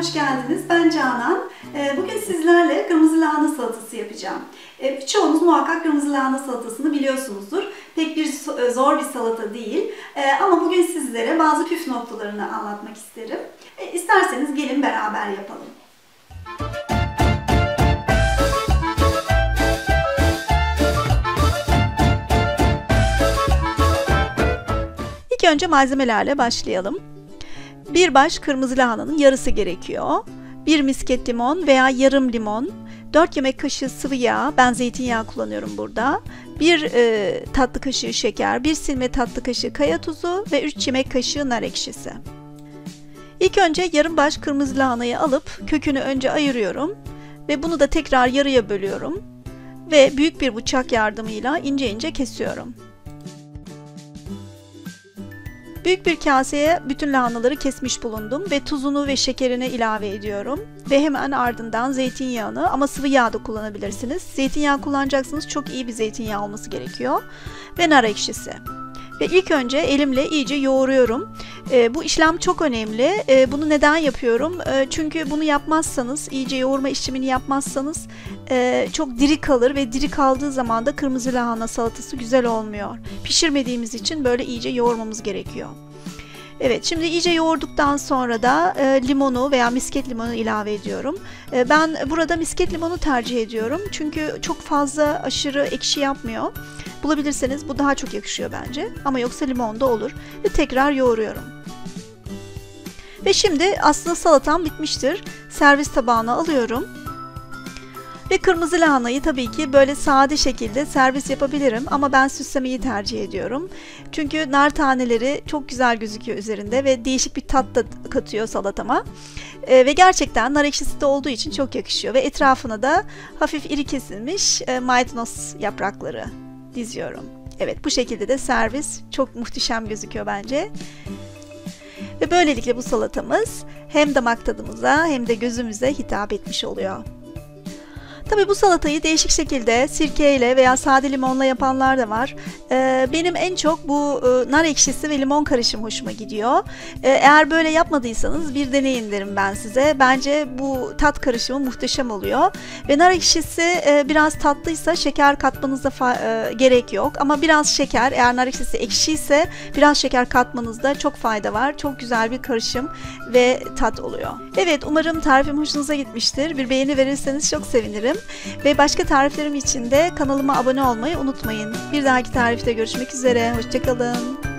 hoş geldiniz. Ben Canan. Bugün sizlerle kırmızı lahana salatası yapacağım. Birçoğunuz muhakkak kırmızı lahana salatasını biliyorsunuzdur. Pek zor bir salata değil. Ama bugün sizlere bazı püf noktalarını anlatmak isterim. İsterseniz gelin beraber yapalım. İlk önce malzemelerle başlayalım. Bir baş kırmızı lahananın yarısı gerekiyor. 1 misket limon veya yarım limon, 4 yemek kaşığı sıvı yağ, ben zeytinyağı kullanıyorum burada, 1 tatlı kaşığı şeker, 1 silme tatlı kaşığı kaya tuzu ve 3 yemek kaşığı nar ekşisi. İlk önce yarım baş kırmızı lahanayı alıp kökünü önce ayırıyorum ve bunu da tekrar yarıya bölüyorum ve büyük bir bıçak yardımıyla ince ince kesiyorum. Büyük bir kaseye bütün lahanaları kesmiş bulundum ve tuzunu ve şekerini ilave ediyorum. Ve hemen ardından zeytinyağını, ama sıvı yağ da kullanabilirsiniz. Zeytinyağı kullanacaksınız, çok iyi bir zeytinyağı olması gerekiyor. Ve nar ekşisi. Ve ilk önce elimle iyice yoğuruyorum. Bu işlem çok önemli. Bunu neden yapıyorum? Çünkü bunu yapmazsanız, iyice yoğurma işlemini yapmazsanız çok diri kalır ve diri kaldığı zaman da kırmızı lahana salatası güzel olmuyor. Pişirmediğimiz için böyle iyice yoğurmamız gerekiyor. Evet, şimdi iyice yoğurduktan sonra da limonu veya misket limonu ilave ediyorum. Ben burada misket limonu tercih ediyorum. Çünkü çok fazla aşırı ekşi yapmıyor. Bulabilirseniz bu daha çok yakışıyor bence. Ama yoksa limon da olur. Ve tekrar yoğuruyorum. Ve şimdi aslında salatam bitmiştir. Servis tabağına alıyorum. Ve kırmızı lahanayı tabii ki böyle sade şekilde servis yapabilirim ama ben süslemeyi tercih ediyorum. Çünkü nar taneleri çok güzel gözüküyor üzerinde ve değişik bir tat da katıyor salatama. Ve gerçekten nar ekşisi de olduğu için çok yakışıyor ve etrafına da hafif iri kesilmiş maydanoz yaprakları diziyorum. Evet, bu şekilde de servis çok muhteşem gözüküyor bence. Ve böylelikle bu salatamız hem damak tadımıza hem de gözümüze hitap etmiş oluyor. Tabii bu salatayı değişik şekilde sirkeyle veya sade limonla yapanlar da var. Benim en çok bu nar ekşisi ve limon karışımı hoşuma gidiyor. Eğer böyle yapmadıysanız bir deneyin derim ben size. Bence bu tat karışımı muhteşem oluyor. Ve nar ekşisi biraz tatlıysa şeker katmanıza gerek yok. Ama biraz şeker, eğer nar ekşisi ekşiyse biraz şeker katmanızda çok fayda var. Çok güzel bir karışım ve tat oluyor. Evet, umarım tarifim hoşunuza gitmiştir. Bir beğeni verirseniz çok sevinirim. Ve başka tariflerim için de kanalıma abone olmayı unutmayın. Bir dahaki tarifte görüşmek üzere. Hoşça kalın.